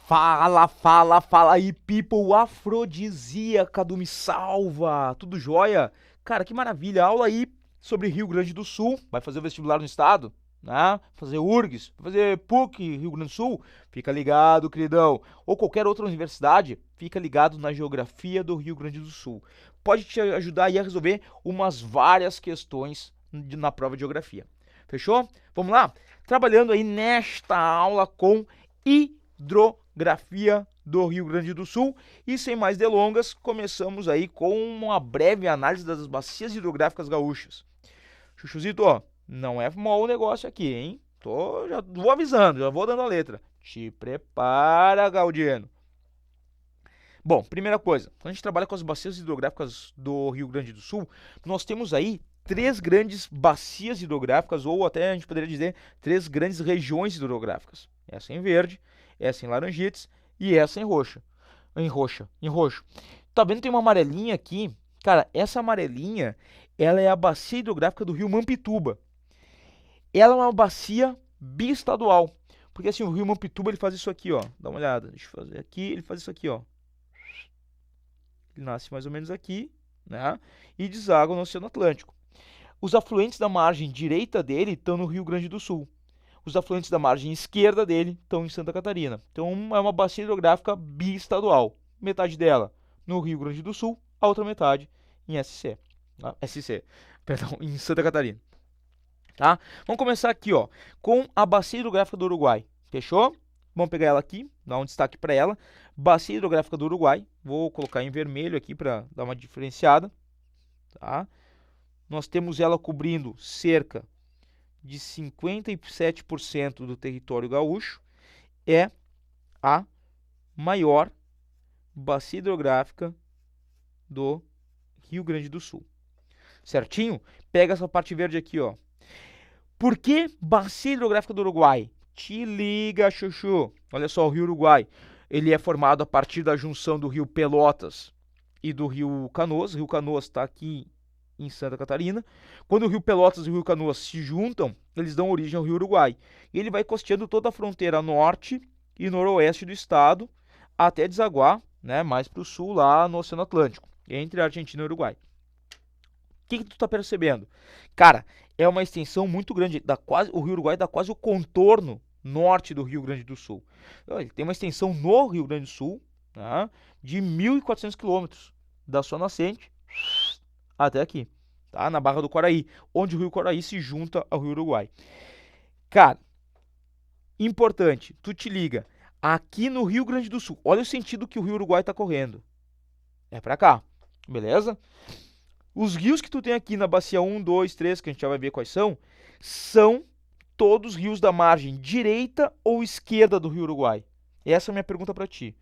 Fala, fala, fala aí, people afrodisíaca do Me Salva. Tudo jóia? Cara, que maravilha. Aula aí sobre Rio Grande do Sul. Vai fazer o vestibular no estado, né? Fazer URGS, fazer PUC, Rio Grande do Sul. Fica ligado, queridão. Ou qualquer outra universidade, fica ligado na geografia do Rio Grande do Sul. Pode te ajudar aí a resolver umas várias questões na prova de geografia. Fechou? Vamos lá? Trabalhando aí nesta aula com hidrografia do Rio Grande do Sul. E sem mais delongas, começamos aí com uma breve análise das bacias hidrográficas gaúchas. Chuchuzito, ó, não é mó o negócio aqui, hein? Já vou avisando, já vou dando a letra. Te prepara, Gaudiano. Bom, primeira coisa, quando a gente trabalha com as bacias hidrográficas do Rio Grande do Sul, nós temos aí três grandes bacias hidrográficas, ou até a gente poderia dizer três grandes regiões hidrográficas. Essa em verde, essa em laranjetes e essa em roxa. Em roxo. Tá vendo que tem uma amarelinha aqui? Cara, essa amarelinha, ela é a bacia hidrográfica do rio Mampituba. Ela é uma bacia biestadual. Porque assim, o rio Mampituba, ele faz isso aqui, ó. Dá uma olhada. Deixa eu fazer aqui, ele faz isso aqui, ó. Ele nasce mais ou menos aqui, né? E deságua no Oceano Atlântico. Os afluentes da margem direita dele estão no Rio Grande do Sul. Os afluentes da margem esquerda dele estão em Santa Catarina. Então é uma bacia hidrográfica biestadual. Metade dela no Rio Grande do Sul, a outra metade em SC. Tá? SC, perdão, em Santa Catarina. Tá? Vamos começar aqui, ó, com a bacia hidrográfica do Uruguai. Fechou? Vamos pegar ela aqui, dar um destaque para ela. Bacia hidrográfica do Uruguai. Vou colocar em vermelho aqui para dar uma diferenciada. Tá? Nós temos ela cobrindo cerca de 57% do território gaúcho. É a maior bacia hidrográfica do Rio Grande do Sul. Certinho? Pega essa parte verde aqui, ó. Por que bacia hidrográfica do Uruguai? Te liga, chuchu. Olha só, o Rio Uruguai, ele é formado a partir da junção do Rio Pelotas e do Rio Canoas. O Rio Canoas está aqui em Santa Catarina. Quando o Rio Pelotas e o Rio Canoas se juntam, eles dão origem ao Rio Uruguai. E ele vai costeando toda a fronteira norte e noroeste do estado até desaguar, né, mais para o sul, lá no Oceano Atlântico, entre a Argentina e o Uruguai. O que tu tá percebendo? Cara, é uma extensão muito grande. O Rio Uruguai dá quase o contorno norte do Rio Grande do Sul. Ele tem uma extensão no Rio Grande do Sul, tá, de 1.400 quilômetros, da sua nascente até aqui, tá? Na Barra do Quaraí, onde o Rio Quaraí se junta ao Rio Uruguai. Cara, importante, tu te liga, aqui no Rio Grande do Sul, olha o sentido que o Rio Uruguai está correndo. É para cá, beleza? Os rios que tu tem aqui na bacia 1, 2, 3, que a gente já vai ver quais são todos rios da margem direita ou esquerda do Rio Uruguai? Essa é a minha pergunta para ti.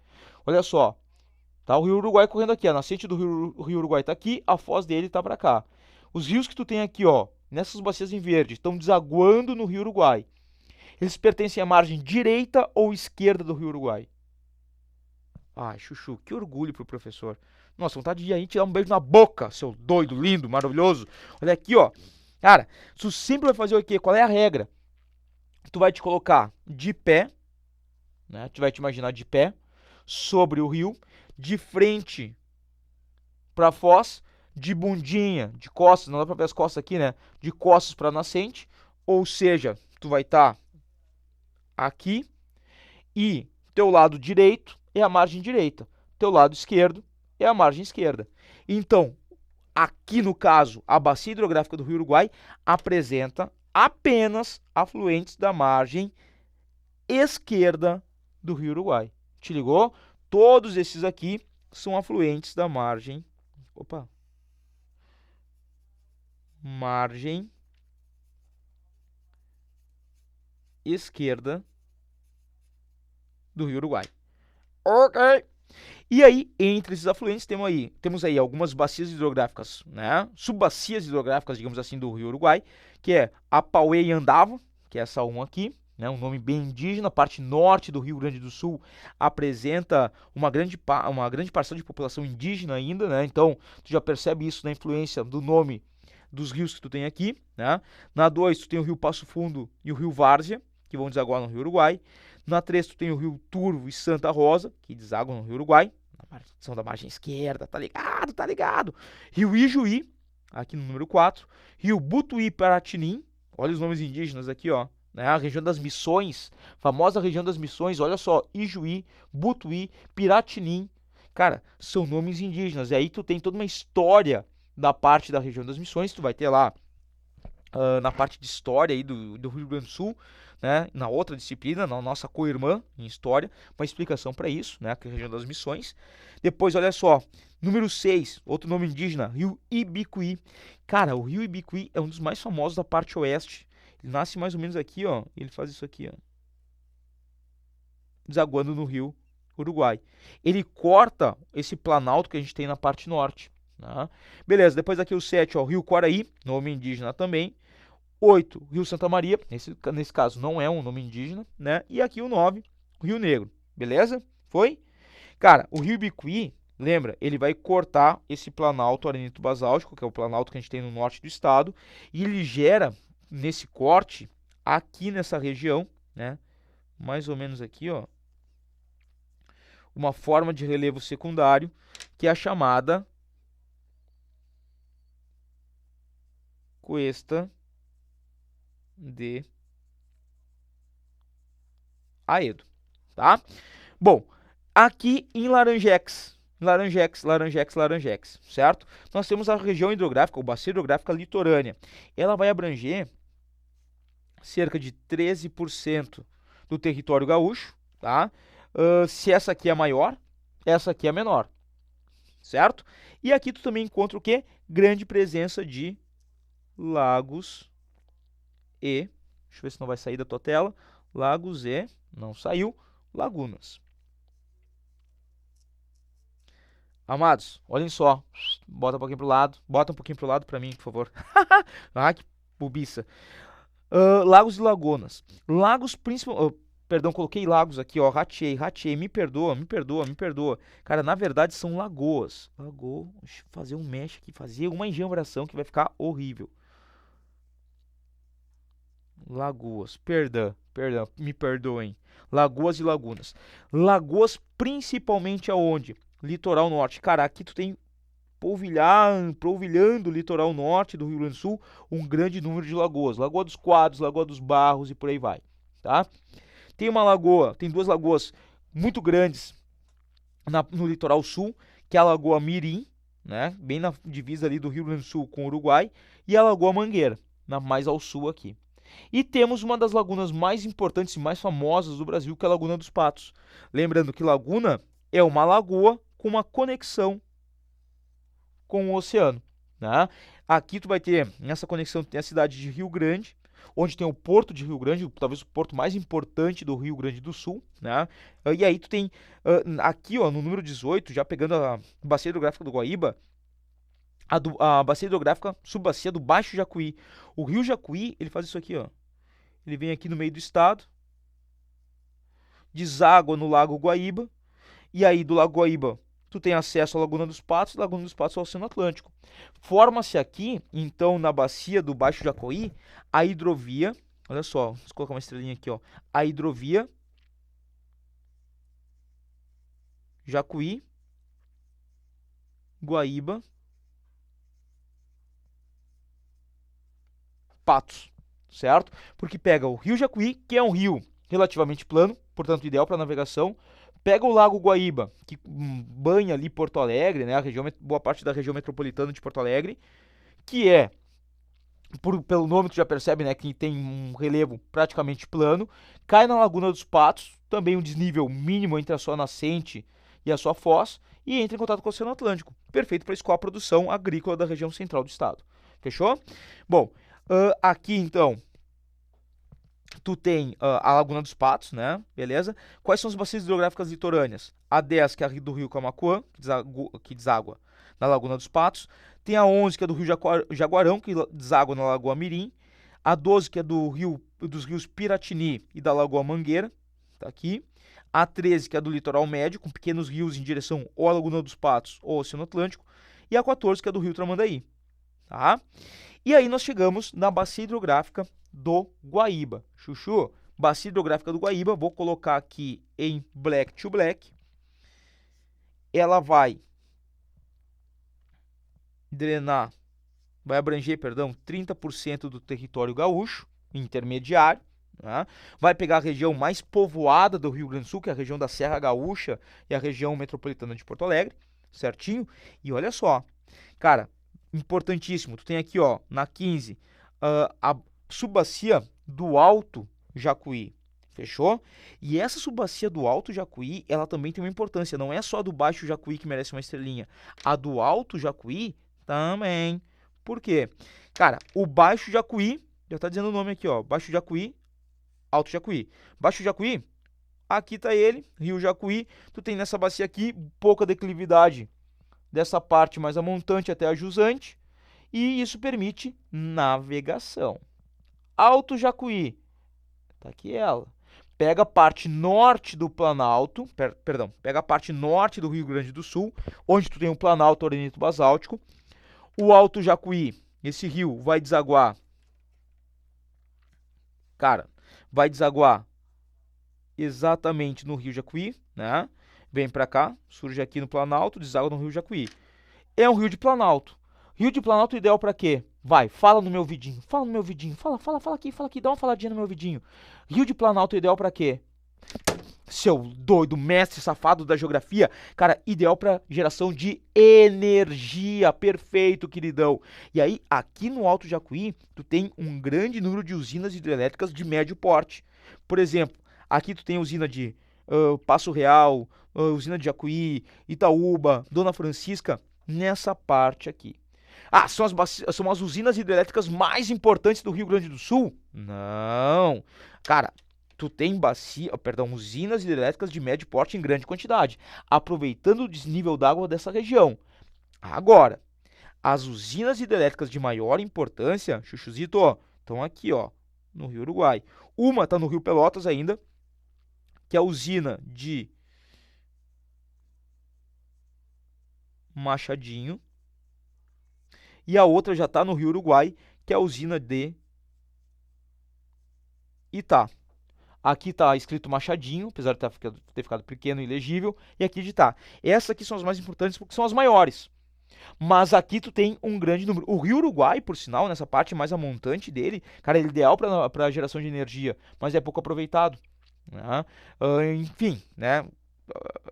Olha só, tá o Rio Uruguai correndo aqui, a nascente do Rio Uruguai está aqui, a foz dele está para cá. Os rios que tu tem aqui, ó, nessas bacias em verde, estão desaguando no Rio Uruguai. Eles pertencem à margem direita ou esquerda do Rio Uruguai? Ai, chuchu, que orgulho pro professor. Nossa, vontade de ir aí te dar um beijo na boca, seu doido, lindo, maravilhoso. Olha aqui, ó. Cara, tu sempre vai fazer o quê? Qual é a regra? Tu vai te colocar de pé, né? Tu vai te imaginar de pé, sobre o rio, de frente pra foz, de bundinha, de costas, não dá pra ver as costas aqui, né? De costas pra nascente, ou seja, tu vai estar aqui e teu lado direito é a margem direita, teu lado esquerdo é a margem esquerda. Então, aqui no caso, a bacia hidrográfica do Rio Uruguai apresenta apenas afluentes da margem esquerda do Rio Uruguai. Te ligou? Todos esses aqui são afluentes da margem, margem esquerda do Rio Uruguai. Ok. E aí, entre esses afluentes, temos aí algumas bacias hidrográficas, né? Subbacias hidrográficas, digamos assim, do Rio Uruguai, que é a Pauê e Andava, que é essa uma aqui, né? Um nome bem indígena. A parte norte do Rio Grande do Sul apresenta uma grande parcela de população indígena ainda, né? Então, tu já percebe isso na influência do nome dos rios que tu tem aqui, né? Na 2, tu tem o Rio Passo Fundo e o Rio Várzea, que vão desaguar no Rio Uruguai. Na 3 tu tem o rio Turvo e Santa Rosa, que desaguam no rio Uruguai, são da margem esquerda, tá ligado, tá ligado. Rio Ijuí, aqui no número 4, rio Butuí Paratinim, olha os nomes indígenas aqui, ó, né? A região das Missões, famosa região das Missões, olha só, Ijuí, Butuí, Piratinim, cara, são nomes indígenas, e aí tu tem toda uma história da parte da região das Missões, tu vai ter lá na parte de história aí do Rio Grande do Sul, né, na outra disciplina, na nossa co-irmã em história, uma explicação para isso, né, que é a região das Missões. Depois, olha só, número 6, outro nome indígena, Rio Ibicuí. Cara, o Rio Ibicuí é um dos mais famosos da parte oeste. Ele nasce mais ou menos aqui, ó, ele faz isso aqui, ó, desaguando no Rio Uruguai. Ele corta esse planalto que a gente tem na parte norte. Né? Beleza, depois aqui o 7, ó, Rio Quaraí, nome indígena também. 8, Rio Santa Maria, nesse caso não é um nome indígena, né? E aqui o 9, Rio Negro, beleza? Foi? Cara, o Rio Ibicuí, lembra, ele vai cortar esse planalto arenito basáltico, que é o planalto que a gente tem no norte do estado, e ele gera, nesse corte, aqui nessa região, né? Mais ou menos aqui, ó, uma forma de relevo secundário, que é a chamada cuesta de Aedo, tá? Bom, aqui em Laranjex, certo? Nós temos a região hidrográfica, ou bacia hidrográfica litorânea. Ela vai abranger cerca de 13% do território gaúcho, tá? Se essa aqui é maior, essa aqui é menor, certo? E aqui tu também encontra o quê? Grande presença de lagos e... Deixa eu ver se não vai sair da tua tela. Lagos e... Não saiu. Lagunas. Amados, olhem só. Bota um pouquinho pro lado. Bota um pouquinho pro lado pra mim, por favor. Ah, que bobiça. Lagos e lagunas. Lagos principalmente... perdão, coloquei lagos aqui, ó. Ratei. Me perdoa. Cara, na verdade são lagoas. Lagoa. Deixa eu fazer um mesh aqui. Fazer uma enjambração que vai ficar horrível. Lagoas. Perdão. Me perdoem. Lagoas e lagunas. Lagoas principalmente aonde? Litoral norte. Cara, aqui tu tem polvilhando o litoral norte do Rio Grande do Sul, um grande número de lagoas. Lagoa dos Quadros, Lagoa dos Barros e por aí vai, tá? Tem duas lagoas muito grandes no litoral sul, que é a Lagoa Mirim, né? Bem na divisa ali do Rio Grande do Sul com o Uruguai, e a Lagoa Mangueira, mais ao sul aqui. E temos uma das lagunas mais importantes e mais famosas do Brasil, que é a Laguna dos Patos. Lembrando que laguna é uma lagoa com uma conexão com o oceano. Né? Aqui tu vai ter, nessa conexão, tem a cidade de Rio Grande, onde tem o porto de Rio Grande, talvez o porto mais importante do Rio Grande do Sul. Né? E aí tu tem, aqui ó, no número 18, já pegando a bacia hidrográfica do Guaíba, a bacia hidrográfica subbacia do Baixo Jacuí. O rio Jacuí, ele faz isso aqui, ó. Ele vem aqui no meio do estado, deságua no Lago Guaíba, e aí do Lago Guaíba tu tem acesso à Laguna dos Patos ao Oceano Atlântico. Forma-se aqui, então, na bacia do Baixo Jacuí, a hidrovia, olha só, vou colocar uma estrelinha aqui, ó. A hidrovia Jacuí, Guaíba, Patos, certo? Porque pega o rio Jacuí, que é um rio relativamente plano, portanto ideal para navegação, pega o Lago Guaíba, que banha ali Porto Alegre, né, boa parte da região metropolitana de Porto Alegre, que é, pelo nome tu já percebe, né, que tem um relevo praticamente plano, cai na Laguna dos Patos, também um desnível mínimo entre a sua nascente e a sua foz, e entra em contato com o Oceano Atlântico, perfeito para escoar a produção agrícola da região central do estado. Fechou? Bom, aqui então tu tem a Laguna dos Patos, né? Beleza? Quais são as bacias hidrográficas litorâneas? A 10, que é a do Rio Camaquã, que deságua na Laguna dos Patos. Tem a 11, que é do Rio Jaguarão, que deságua na Lagoa Mirim. A 12, que é dos rios Piratini e da Lagoa Mangueira, tá aqui. A 13, que é do litoral médio, com pequenos rios em direção ou à Laguna dos Patos ou ao Oceano Atlântico. E a 14, que é do Rio Tramandaí, tá? E aí nós chegamos na bacia hidrográfica do Guaíba. Chuchu, Bacia hidrográfica do Guaíba, vou colocar aqui em black to black. Ela vai drenar, vai abranger, perdão, 30% do território gaúcho, intermediário. Né? Vai pegar a região mais povoada do Rio Grande do Sul, que é a região da Serra Gaúcha e a região metropolitana de Porto Alegre, certinho? E olha só, cara, importantíssimo, tu tem aqui, ó, na 15, a subbacia do Alto Jacuí, fechou? E essa subbacia do Alto Jacuí, ela também tem uma importância, não é só a do Baixo Jacuí que merece uma estrelinha, a do Alto Jacuí também. Por quê? Cara, o Baixo Jacuí, já tá dizendo o nome aqui, ó, Baixo Jacuí, Alto Jacuí. Baixo Jacuí, aqui tá ele, Rio Jacuí, tu tem nessa bacia aqui pouca declividade dessa parte mais a montante até a jusante, e isso permite navegação. Alto Jacuí, tá aqui ela. Pega a parte norte do Planalto, perdão, pega a parte norte do Rio Grande do Sul, onde tu tem o Planalto Arenito Basáltico. O Alto Jacuí, esse rio vai desaguar, cara, vai desaguar exatamente no Rio Jacuí, né? Vem pra cá, surge aqui no Planalto, deságua no Rio Jacuí. É um rio de Planalto. Rio de Planalto ideal pra quê? Vai, fala no meu vidinho, fala no meu vidinho, fala aqui, dá uma faladinha no meu vidinho. Rio de Planalto ideal pra quê? Seu doido mestre safado da geografia, cara, ideal para geração de energia, perfeito, queridão. E aí, aqui no Alto Jacuí, tu tem um grande número de usinas hidrelétricas de médio porte. Por exemplo, aqui tu tem usina de Passo Real, usina de Jacuí, Itaúba, Dona Francisca, nessa parte aqui. Ah, são as usinas hidrelétricas mais importantes do Rio Grande do Sul? Não. Cara, tu tem usinas hidrelétricas de médio porte em grande quantidade, aproveitando o desnível d'água dessa região. Agora, as usinas hidrelétricas de maior importância, Chuchuzito, estão aqui, ó, no Rio Uruguai. Uma está no Rio Pelotas ainda, que é a usina de Machadinho. E a outra já está no Rio Uruguai, que é a usina de Itá. Aqui está escrito Machadinho, apesar de ter ficado pequeno e ilegível, e aqui de Itá. Essas aqui são as mais importantes porque são as maiores. Mas aqui tu tem um grande número. O Rio Uruguai, por sinal, nessa parte mais a montante dele, cara, ele é ideal para geração de energia, mas é pouco aproveitado. Né? Enfim, né?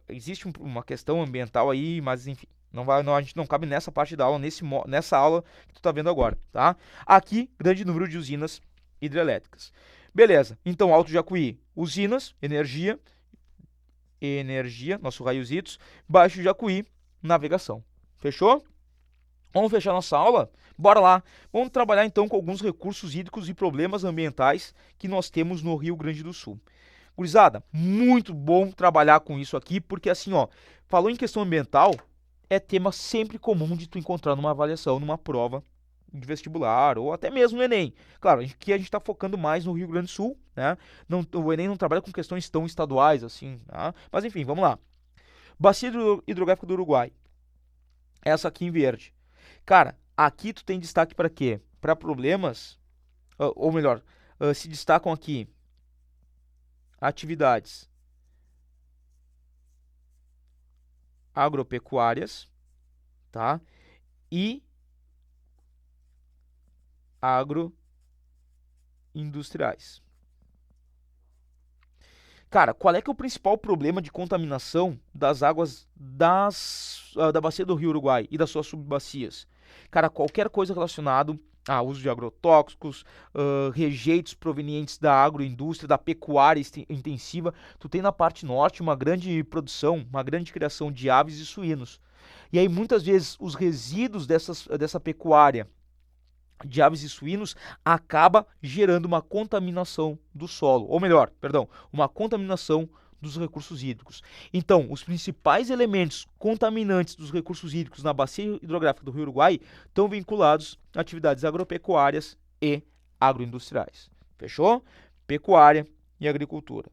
Existe uma questão ambiental aí, mas enfim. A gente não cabe nessa parte da aula, nessa aula que tu tá vendo agora, tá? Aqui, grande número de usinas hidrelétricas. Beleza, então Alto Jacuí, usinas, energia, nosso raiositos. Baixo Jacuí, navegação. Fechou? Vamos fechar nossa aula? Bora lá. Vamos trabalhar então com alguns recursos hídricos e problemas ambientais que nós temos no Rio Grande do Sul. Gurizada, muito bom trabalhar com isso aqui, porque assim, ó, falou em questão ambiental, é tema sempre comum de tu encontrar numa avaliação, numa prova de vestibular, ou até mesmo no Enem. Claro, aqui a gente está focando mais no Rio Grande do Sul, né? O Enem não trabalha com questões tão estaduais assim, tá? Mas enfim, vamos lá. Bacia hidrográfica do Uruguai. Essa aqui em verde. Cara, aqui tu tem destaque para quê? Para problemas, ou melhor, se destacam aqui atividades agropecuárias, tá? E agroindustriais. Cara, qual é que é o principal problema de contaminação das águas da bacia do Rio Uruguai e das suas subbacias? Cara, qualquer coisa relacionado a uso de agrotóxicos, rejeitos provenientes da agroindústria, da pecuária intensiva. Tu tem na parte norte uma grande produção, uma grande criação de aves e suínos. E aí muitas vezes os resíduos dessa pecuária de aves e suínos acaba gerando uma contaminação do solo, ou melhor, perdão, uma contaminação dos recursos hídricos. Então, os principais elementos contaminantes dos recursos hídricos na bacia hidrográfica do Rio Uruguai estão vinculados a atividades agropecuárias e agroindustriais. Fechou? Pecuária e agricultura.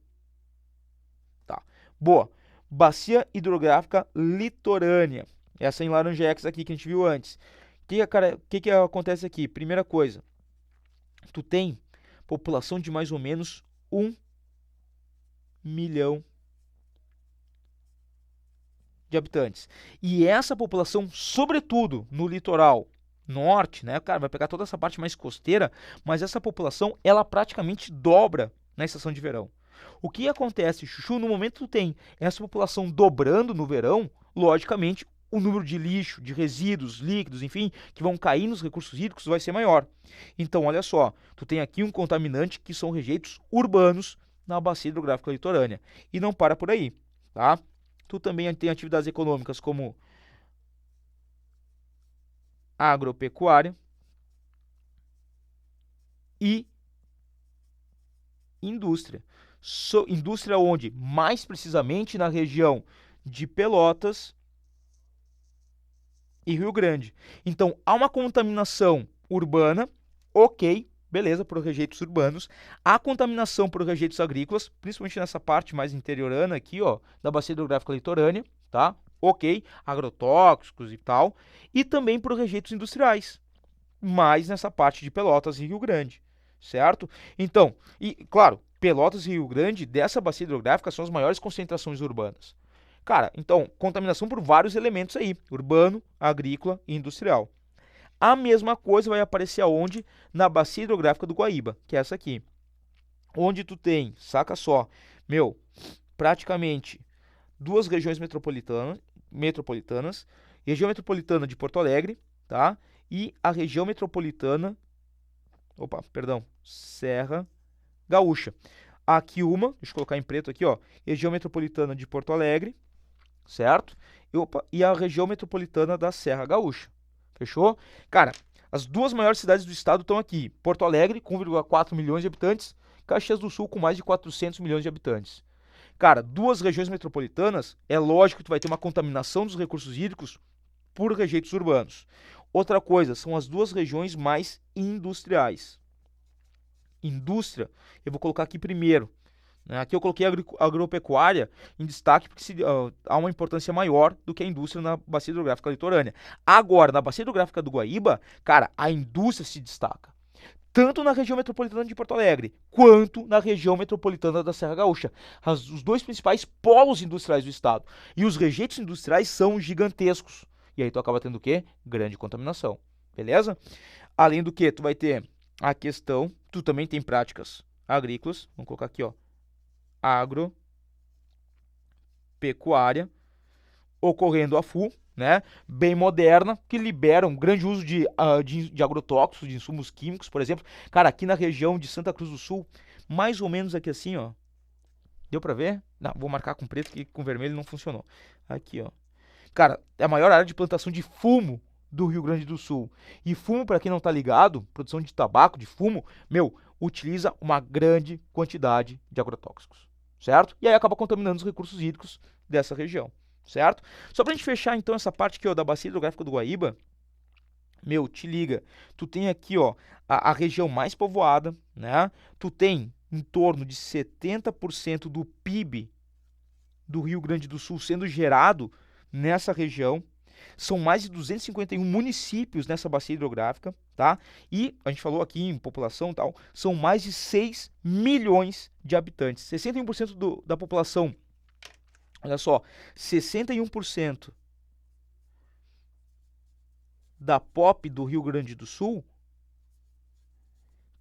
Tá. Boa. Bacia hidrográfica litorânea. Essa em laranjex aqui que a gente viu antes. O que acontece aqui? Primeira coisa, tu tem população de mais ou menos 1 milhão de habitantes. E essa população, sobretudo no litoral norte, né, cara, vai pegar toda essa parte mais costeira, mas essa população, ela praticamente dobra na estação de verão. O que acontece, Chuchu, no momento que tu tem essa população dobrando no verão, logicamente, o número de lixo, de resíduos, líquidos, enfim, que vão cair nos recursos hídricos vai ser maior. Então, olha só, tu tem aqui um contaminante que são rejeitos urbanos na bacia hidrográfica litorânea. E não para por aí, tá? Tu também tem atividades econômicas como agropecuária e indústria. Indústria onde? Mais precisamente na região de Pelotas e Rio Grande. Então, há uma contaminação urbana, ok, beleza, por rejeitos urbanos. Há contaminação por rejeitos agrícolas, principalmente nessa parte mais interiorana aqui, ó, da bacia hidrográfica litorânea, tá? Ok, agrotóxicos e tal. E também por rejeitos industriais, mais nessa parte de Pelotas e Rio Grande, certo? Então, e claro, Pelotas e Rio Grande, dessa bacia hidrográfica, são as maiores concentrações urbanas. Cara, então, contaminação por vários elementos aí, urbano, agrícola e industrial. A mesma coisa vai aparecer aonde? Na bacia hidrográfica do Guaíba, que é essa aqui. Onde tu tem, saca só, meu, praticamente duas regiões metropolitanas, região metropolitana de Porto Alegre, tá? E a região metropolitana, Serra Gaúcha. Aqui uma, deixa eu colocar em preto aqui, ó, região metropolitana de Porto Alegre, certo? E a região metropolitana da Serra Gaúcha. Fechou? Cara, as duas maiores cidades do estado estão aqui. Porto Alegre, com 1,4 milhões de habitantes. Caxias do Sul, com mais de 400 milhões de habitantes. Cara, duas regiões metropolitanas, é lógico que tu vai ter uma contaminação dos recursos hídricos por rejeitos urbanos. Outra coisa, são as duas regiões mais industriais. Indústria, eu vou colocar aqui primeiro. Aqui eu coloquei a agropecuária em destaque porque há uma importância maior do que a indústria na bacia hidrográfica litorânea. Agora, na bacia hidrográfica do Guaíba, cara, a indústria se destaca. Tanto na região metropolitana de Porto Alegre, quanto na região metropolitana da Serra Gaúcha. Os dois principais polos industriais do estado. E os rejeitos industriais são gigantescos. E aí tu acaba tendo o quê? Grande contaminação. Beleza? Além do que, tu vai ter a questão, tu também tem práticas agrícolas. Vamos colocar aqui, ó. Agropecuária, ocorrendo a FU, né, bem moderna, que libera um grande uso de agrotóxicos, de insumos químicos, por exemplo. Cara, aqui na região de Santa Cruz do Sul, mais ou menos aqui assim, ó. Deu pra ver? Não, vou marcar com preto, que com vermelho não funcionou. Aqui, ó. Cara, é a maior área de plantação de fumo do Rio Grande do Sul. E fumo, para quem não tá ligado, produção de tabaco, de fumo, utiliza uma grande quantidade de agrotóxicos. Certo? E aí acaba contaminando os recursos hídricos dessa região, certo? Só pra gente fechar então essa parte aqui, ó, da bacia hidrográfica do Guaíba, te liga, tu tem aqui, ó, a região mais povoada, né? Tu tem em torno de 70% do PIB do Rio Grande do Sul sendo gerado nessa região. São mais de 251 municípios nessa bacia hidrográfica, tá? E a gente falou aqui em população e tal, são mais de 6 milhões de habitantes. 61% da população, olha só, 61% da POP do Rio Grande do Sul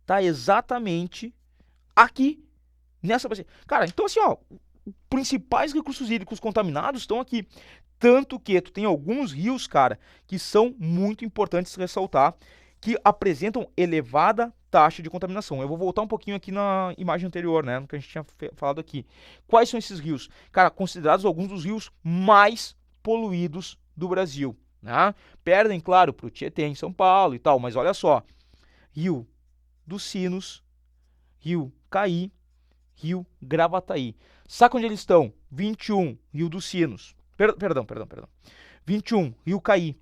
tá exatamente aqui nessa bacia. Cara, então assim, ó, os principais recursos hídricos contaminados estão aqui. Tanto que tu tem alguns rios, cara, que são muito importantes ressaltar, que apresentam elevada taxa de contaminação. Eu vou voltar um pouquinho aqui na imagem anterior, né, no que a gente tinha falado aqui. Quais são esses rios? Cara, considerados alguns dos rios mais poluídos do Brasil, né? Perdem, claro, para o Tietê em São Paulo e tal, mas olha só. Rio dos Sinos, Rio Caí, Rio Gravataí. Sabe onde eles estão? 21, Rio dos Sinos. Perdão. 21, Rio Caí.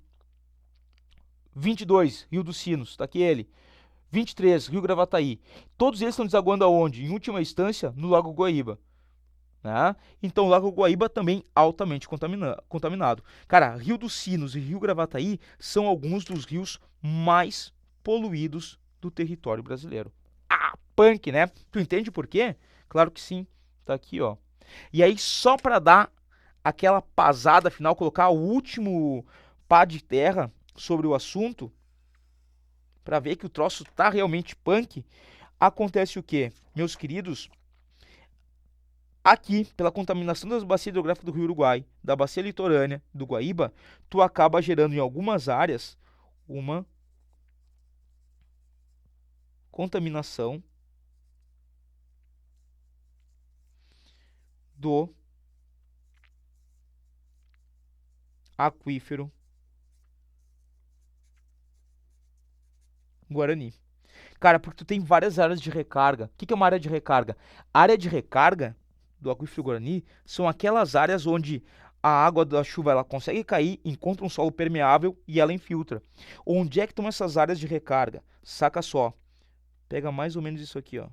22, Rio dos Sinos, tá aqui ele. 23, Rio Gravataí. Todos eles estão desaguando aonde? Em última instância, no Lago Guaíba. Né? Então, o Lago Guaíba também altamente contaminado. Cara, Rio dos Sinos e Rio Gravataí são alguns dos rios mais poluídos do território brasileiro. Ah, punk, né? Tu entende por quê? Claro que sim. Tá aqui, ó. E aí, só para dar aquela pasada final, colocar o último pá de terra sobre o assunto, para ver que o troço tá realmente punk, acontece o quê? Meus queridos, aqui, pela contaminação das bacias hidrográficas do Rio Uruguai, da bacia litorânea, do Guaíba, tu acaba gerando em algumas áreas uma contaminação do aquífero Guarani. Cara, porque tu tem várias áreas de recarga. O que é uma área de recarga? A área de recarga do aquífero Guarani são aquelas áreas onde a água da chuva ela consegue cair, encontra um solo permeável e ela infiltra. Onde é que estão essas áreas de recarga? Saca só. Pega mais ou menos isso aqui, ó.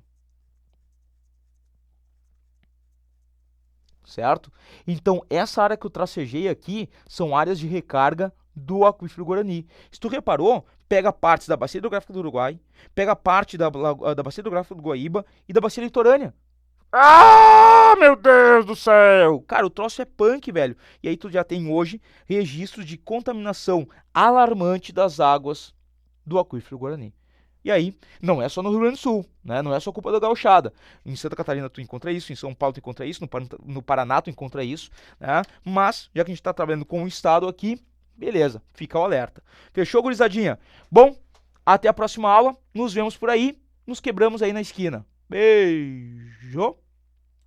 Certo? Então, essa área que eu tracejei aqui são áreas de recarga do aquífero Guarani. Se tu reparou, pega partes da bacia hidrográfica do Uruguai, pega parte da bacia hidrográfica do Guaíba e da bacia litorânea. Ah, meu Deus do céu! Cara, o troço é punk, velho. E aí tu já tem hoje registros de contaminação alarmante das águas do aquífero Guarani. E aí, não é só no Rio Grande do Sul, né? Não é só culpa da gauchada. Em Santa Catarina tu encontra isso, em São Paulo tu encontra isso, no Paraná tu encontra isso, né? Mas, já que a gente está trabalhando com o estado aqui, beleza, fica o alerta. Fechou, gurizadinha? Bom, até a próxima aula, nos vemos por aí, nos quebramos aí na esquina. Beijo!